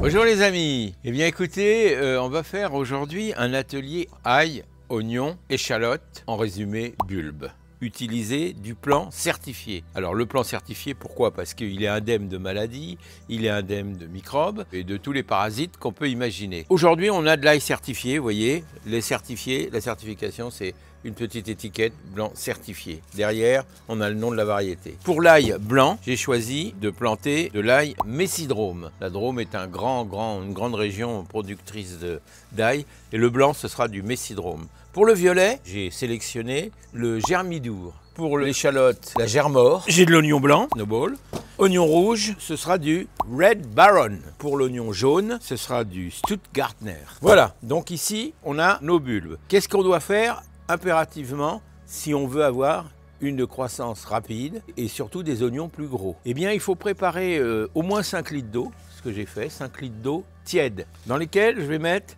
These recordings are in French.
Bonjour les amis. Eh bien écoutez, on va faire aujourd'hui un atelier ail, oignon, échalote, en résumé bulbe. Utiliser du plan certifié. Alors le plan certifié, pourquoi? Parce qu'il est indemne de maladies, il est indemne de microbes et de tous les parasites qu'on peut imaginer. Aujourd'hui on a de l'ail certifié, vous voyez, les certifiés, la certification c'est une petite étiquette blanc certifié. Derrière, on a le nom de la variété. Pour l'ail blanc, j'ai choisi de planter de l'ail messidrome. La Drôme est une grande région productrice d'ail et le blanc, ce sera du messidrome. Pour le violet, j'ai sélectionné le germidour. Pour l'échalote, la germore, j'ai de l'oignon blanc, Noble. Oignon rouge, ce sera du Red Baron. Pour l'oignon jaune, ce sera du Stuttgartner. Voilà, donc ici, on a nos bulbes. Qu'est-ce qu'on doit faire impérativement si on veut avoir une croissance rapide et surtout des oignons plus gros? Eh bien, il faut préparer au moins 5 litres d'eau, ce que j'ai fait, 5 litres d'eau tiède, dans lesquels je vais mettre,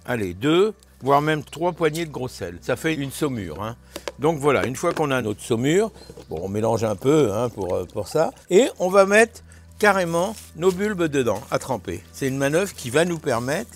allez, 2, voire même 3 poignées de gros sel. Ça fait une saumure. Hein. Donc voilà, une fois qu'on a notre saumure, bon, on mélange un peu hein, pour ça, et on va mettre carrément nos bulbes dedans, à tremper. C'est une manœuvre qui va nous permettre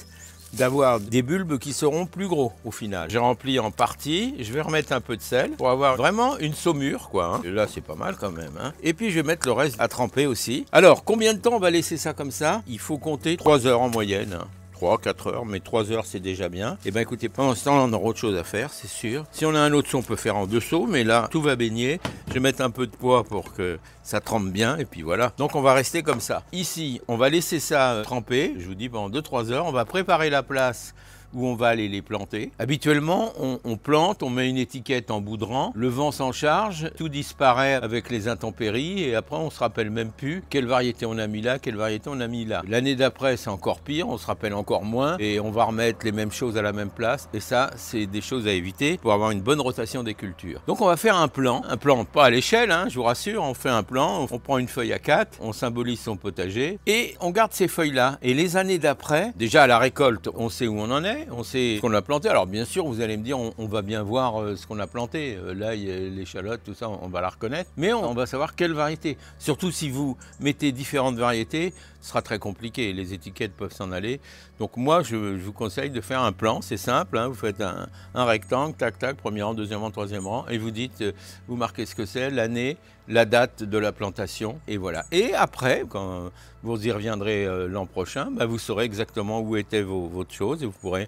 d'avoir des bulbes qui seront plus gros au final. J'ai rempli en partie, je vais remettre un peu de sel pour avoir vraiment une saumure quoi. Hein. Et là c'est pas mal quand même. Hein. Et puis je vais mettre le reste à tremper aussi. Alors combien de temps on va laisser ça comme ça? Il faut compter 3 heures en moyenne. Hein. 3-4 heures, mais 3 heures c'est déjà bien. Et bien écoutez, pendant ce temps on aura autre chose à faire, c'est sûr. Si on a un autre seau, on peut faire en 2 seaux, mais là tout va baigner. Je vais mettre un peu de poids pour que ça trempe bien, et puis voilà. Donc on va rester comme ça. Ici, on va laisser ça tremper, je vous dis pendant 2-3 heures, on va préparer la place où on va aller les planter. Habituellement, on plante, on met une étiquette en boudrant, le vent s'en charge, tout disparaît avec les intempéries et après on se rappelle même plus quelle variété on a mis là, quelle variété on a mis là. L'année d'après, c'est encore pire, on se rappelle encore moins et on va remettre les mêmes choses à la même place et ça, c'est des choses à éviter pour avoir une bonne rotation des cultures. Donc on va faire un plan pas à l'échelle, hein, je vous rassure, on fait un plan, on prend une feuille à 4, on symbolise son potager et on garde ces feuilles-là. Et les années d'après, déjà à la récolte, on sait où on en est, on sait ce qu'on a planté. Alors bien sûr, vous allez me dire, on va bien voir ce qu'on a planté. L'ail, l'échalote, tout ça, on va la reconnaître. Mais on va savoir quelle variété. Surtout si vous mettez différentes variétés, ce sera très compliqué. Les étiquettes peuvent s'en aller. Donc moi, je vous conseille de faire un plan. C'est simple. Hein, vous faites un rectangle, tac, tac, premier rang, deuxième rang, troisième rang. Et vous dites, vous marquez ce que c'est, l'année, la date de la plantation. Et voilà. Et après, quand vous y reviendrez l'an prochain, bah, vous saurez exactement où étaient votre chose et vous pourrez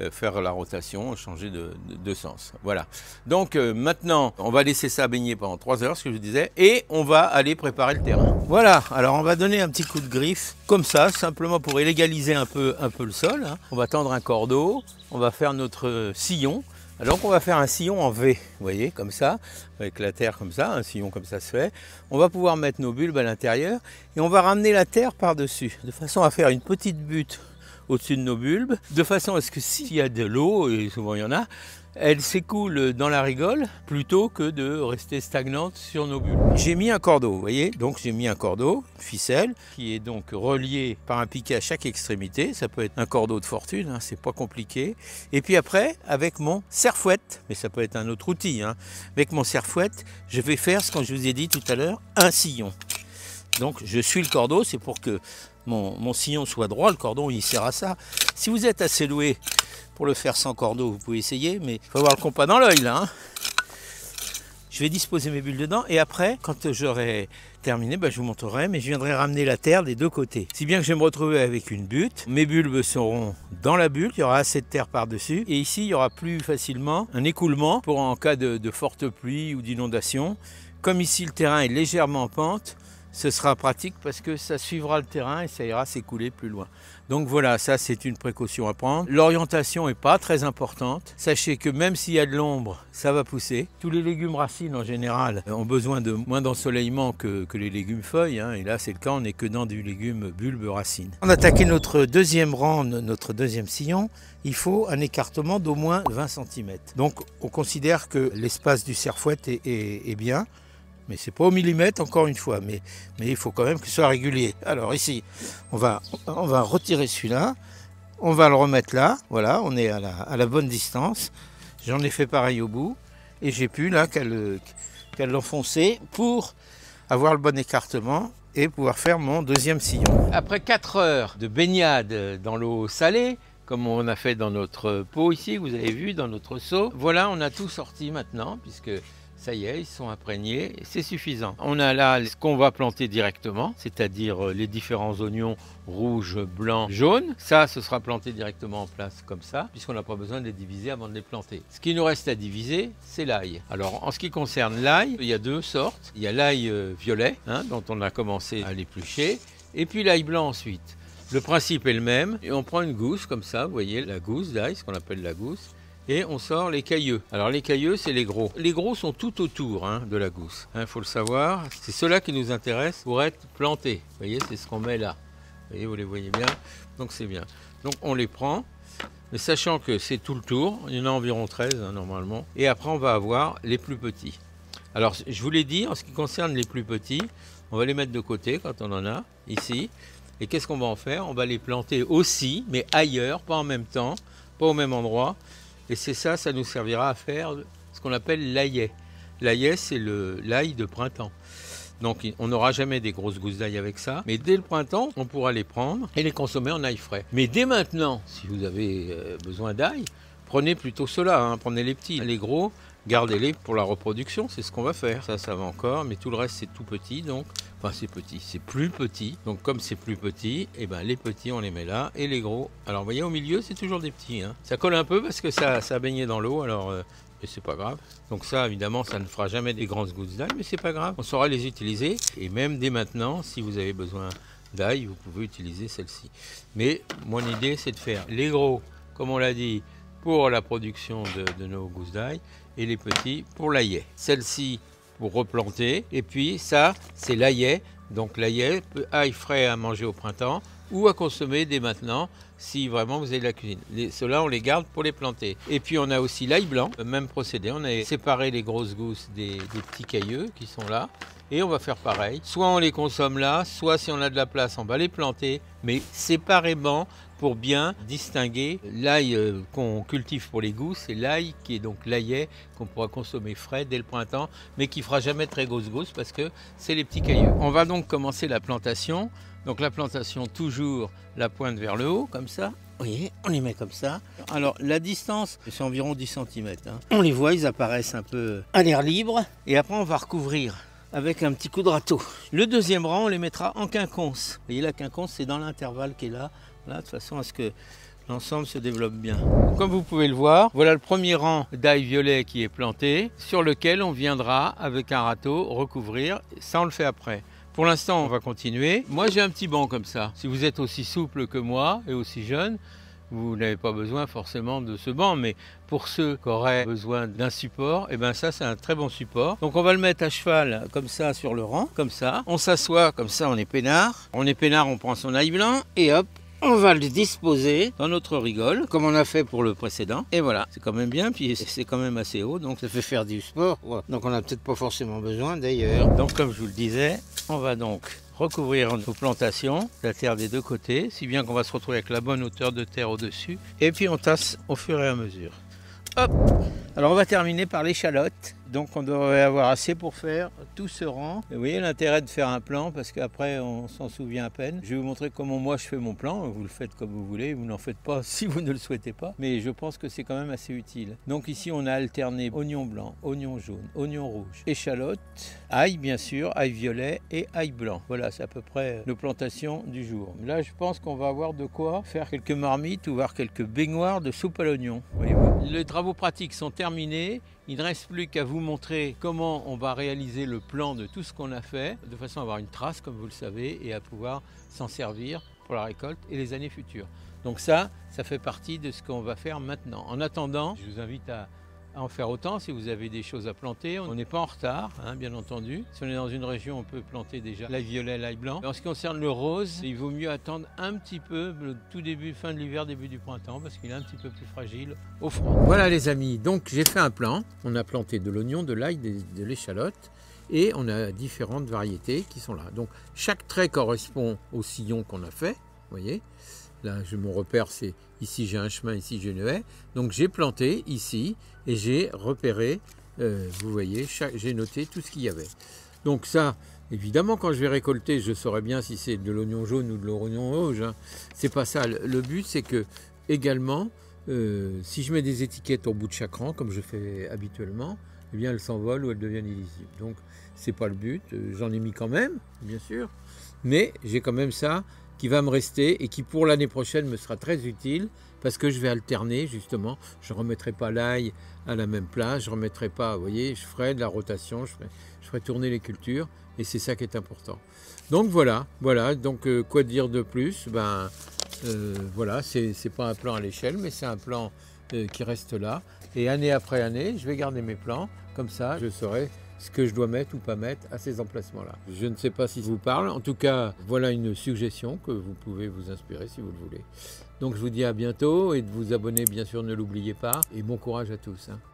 faire la rotation, changer de sens. Voilà. Donc maintenant, on va laisser ça baigner pendant 3 heures, ce que je vous disais, et on va aller préparer le terrain. Voilà. Alors on va donner un petit coup de griffe, comme ça, simplement pour illégaliser un peu le sol. Hein. On va tendre un cordeau, on va faire notre sillon. Alors on va faire un sillon en V, vous voyez, comme ça, avec la terre comme ça, un sillon comme ça se fait. On va pouvoir mettre nos bulbes à l'intérieur et on va ramener la terre par-dessus, de façon à faire une petite butte au-dessus de nos bulbes, de façon à ce que s'il y a de l'eau, et souvent il y en a, elle s'écoule dans la rigole plutôt que de rester stagnante sur nos bulbes. J'ai mis un cordeau, vous voyez, donc j'ai mis un cordeau, une ficelle, qui est donc relié par un piquet à chaque extrémité. Ça peut être un cordeau de fortune, hein, c'est pas compliqué. Et puis après, avec mon serre-fouette, mais ça peut être un autre outil, hein, avec mon serre-fouette, je vais faire ce que je vous ai dit tout à l'heure, un sillon. Donc je suis le cordeau, c'est pour que mon sillon soit droit, le cordon il sert à ça. Si vous êtes assez doué pour le faire sans cordeau, vous pouvez essayer, mais il faut avoir le compas dans l'œil là. Hein. Je vais disposer mes bulles dedans et après, quand j'aurai terminé, je vous montrerai, mais je viendrai ramener la terre des deux côtés. Si bien que je vais me retrouver avec une butte, mes bulbes seront dans la bulle, il y aura assez de terre par-dessus, et ici il y aura plus facilement un écoulement pour en cas de forte pluie ou d'inondation. Comme ici le terrain est légèrement en pente, ce sera pratique parce que ça suivra le terrain et ça ira s'écouler plus loin. Donc voilà, ça c'est une précaution à prendre. L'orientation n'est pas très importante. Sachez que même s'il y a de l'ombre, ça va pousser. Tous les légumes racines en général ont besoin de moins d'ensoleillement que les légumes feuilles. Hein. Et là c'est le cas, on n'est que dans du légume bulbe racine. On a attaqué notre deuxième rang, notre deuxième sillon. Il faut un écartement d'au moins 20 cm. Donc on considère que l'espace du serre-fouette est bien. Mais c'est pas au millimètre encore une fois, mais il faut quand même que ce soit régulier. Alors ici, on va retirer celui-là, on va le remettre là, voilà, on est à la bonne distance. J'en ai fait pareil au bout, et j'ai pu là qu'à l'enfoncer pour avoir le bon écartement et pouvoir faire mon deuxième sillon. Après 4 heures de baignade dans l'eau salée, comme on a fait dans notre pot ici, vous avez vu, dans notre seau, voilà, on a tout sorti maintenant, puisque ça y est, ils sont imprégnés, c'est suffisant. On a là ce qu'on va planter directement, c'est-à-dire les différents oignons rouges, blancs, jaunes. Ça, ce sera planté directement en place comme ça, puisqu'on n'a pas besoin de les diviser avant de les planter. Ce qui nous reste à diviser, c'est l'ail. Alors, en ce qui concerne l'ail, il y a 2 sortes. Il y a l'ail violet, dont on a commencé à l'éplucher, et puis l'ail blanc ensuite. Le principe est le même, et on prend une gousse comme ça, vous voyez, la gousse d'ail, ce qu'on appelle la gousse, et on sort les cailleux. Alors les cailleux, c'est les gros. Les gros sont tout autour de la gousse. Faut le savoir. C'est ceux-là qui nous intéressent pour être plantés. Vous voyez, c'est ce qu'on met là. Vous voyez, vous les voyez bien. Donc c'est bien. Donc on les prend, mais sachant que c'est tout le tour. Il y en a environ 13 normalement. Et après, on va avoir les plus petits. Alors je vous l'ai dit, en ce qui concerne les plus petits, on va les mettre de côté quand on en a, ici. Et qu'est-ce qu'on va en faire? On va les planter aussi, mais ailleurs, pas en même temps, pas au même endroit. Et c'est ça, ça nous servira à faire ce qu'on appelle l'aillet. L'aillet, c'est l'ail de printemps. Donc on n'aura jamais des grosses gousses d'ail avec ça. Mais dès le printemps, on pourra les prendre et les consommer en ail frais. Mais dès maintenant, si vous avez besoin d'ail, prenez plutôt ceux-là, prenez les petits. Les gros, gardez-les pour la reproduction, c'est ce qu'on va faire. Ça va encore, mais tout le reste, c'est tout petit. Donc, enfin, c'est petit, c'est plus petit. Donc, comme c'est plus petit, et ben, les petits, on les met là. Et les gros, alors, vous voyez, au milieu, c'est toujours des petits. Ça colle un peu parce que ça a baigné dans l'eau, alors... et c'est pas grave. Donc ça, évidemment, ça ne fera jamais des grandes gousses d'ail, mais c'est pas grave. On saura les utiliser. Et même dès maintenant, si vous avez besoin d'ail, vous pouvez utiliser celle-ci. Mais mon idée, c'est de faire les gros, comme on l'a dit, pour la production de nos gousses d'ail, et les petits pour l'aillet. Celle-ci pour replanter. Et puis ça, c'est l'aillet. Donc l'aillet, ail frais à manger au printemps ou à consommer dès maintenant si vraiment vous avez de la cuisine. Ceux-là, on les garde pour les planter. Et puis on a aussi l'ail blanc, le même procédé. On a séparé les grosses gousses des petits cailleux qui sont là. Et on va faire pareil. Soit on les consomme là, soit si on a de la place, on va les planter, mais séparément pour bien distinguer l'ail qu'on cultive pour les gousses et l'ail qui est donc l'aillet qu'on pourra consommer frais dès le printemps, mais qui fera jamais très grosses gousses parce que c'est les petits cailleux. On va donc commencer la plantation. Donc la plantation, toujours la pointe vers le haut, comme ça. Vous voyez, on les met comme ça. Alors la distance, c'est environ 10 cm. On les voit, ils apparaissent un peu à l'air libre. Et après, on va recouvrir avec un petit coup de râteau. Le deuxième rang, on les mettra en quinconce. Vous voyez, la quinconce, c'est dans l'intervalle qui est là, de façon à ce que l'ensemble se développe bien. Comme vous pouvez le voir, voilà le premier rang d'ail violet qui est planté, sur lequel on viendra avec un râteau recouvrir. Ça, on le fait après. Pour l'instant, on va continuer. Moi, j'ai un petit banc comme ça. Si vous êtes aussi souple que moi et aussi jeune, vous n'avez pas besoin forcément de ce banc, mais pour ceux qui auraient besoin d'un support, et ben ça, c'est un très bon support. Donc on va le mettre à cheval comme ça sur le rang, comme ça. On s'assoit comme ça, on est peinard. On est peinard, on prend son ail blanc et hop, on va le disposer dans notre rigole, comme on a fait pour le précédent. Et voilà, c'est quand même bien, puis c'est quand même assez haut, donc ça fait faire du sport. Voilà. Donc on n'a peut-être pas forcément besoin d'ailleurs. Donc comme je vous le disais, on va donc recouvrir nos plantations, la terre des deux côtés, si bien qu'on va se retrouver avec la bonne hauteur de terre au-dessus. Et puis on tasse au fur et à mesure. Hop! Alors on va terminer par l'échalote. Donc on devrait avoir assez pour faire tout ce rang. Et vous voyez l'intérêt de faire un plan parce qu'après on s'en souvient à peine. Je vais vous montrer comment moi je fais mon plan. Vous le faites comme vous voulez, vous n'en faites pas si vous ne le souhaitez pas. Mais je pense que c'est quand même assez utile. Donc ici on a alterné oignon blanc, oignon jaune, oignon rouge, échalote, ail bien sûr, ail violet et ail blanc. Voilà, c'est à peu près nos plantations du jour. Là je pense qu'on va avoir de quoi faire quelques marmites ou voir quelques baignoires de soupe à l'oignon. Voyez-vous. Les travaux pratiques sont terminés. Il ne reste plus qu'à vous montrer comment on va réaliser le plan de tout ce qu'on a fait, de façon à avoir une trace, comme vous le savez, et à pouvoir s'en servir pour la récolte et les années futures. Donc ça fait partie de ce qu'on va faire maintenant. En attendant, je vous invite à en faire autant si vous avez des choses à planter. On n'est pas en retard, bien entendu. Si on est dans une région, on peut planter déjà l'ail violet, l'ail blanc. En ce qui concerne le rose, il vaut mieux attendre un petit peu le tout début, fin de l'hiver, début du printemps, parce qu'il est un petit peu plus fragile au froid. Voilà les amis, donc j'ai fait un plan. On a planté de l'oignon, de l'ail, de l'échalote. Et on a différentes variétés qui sont là. Donc chaque trait correspond au sillon qu'on a fait, vous voyez. Là, mon repère, c'est ici j'ai un chemin, ici j'ai une haie. Donc j'ai planté ici et j'ai repéré, vous voyez, j'ai noté tout ce qu'il y avait. Donc ça, Évidemment, quand je vais récolter, je saurai bien si c'est de l'oignon jaune ou de l'oignon rouge, hein. C'est pas ça. Le but, c'est que, également, si je mets des étiquettes au bout de chaque rang, comme je fais habituellement, eh bien, elles s'envolent ou elles deviennent illisibles. Donc, c'est pas le but. J'en ai mis quand même, bien sûr. Mais j'ai quand même ça qui va me rester et qui, pour l'année prochaine, me sera très utile parce que je vais alterner, justement. Je ne remettrai pas l'ail à la même place. Je ne remettrai pas, vous voyez, je ferai de la rotation, je ferai tourner les cultures et c'est ça qui est important. Donc, voilà. Donc, quoi dire de plus? Voilà, c'est pas un plan à l'échelle, mais c'est un plan qui reste là. Et année après année, je vais garder mes plans. Comme ça, je saurai ce que je dois mettre ou pas mettre à ces emplacements-là. Je ne sais pas si ça vous parle. En tout cas, voilà une suggestion que vous pouvez vous inspirer si vous le voulez. Donc je vous dis à bientôt et de vous abonner, bien sûr, ne l'oubliez pas. Et bon courage à tous, hein.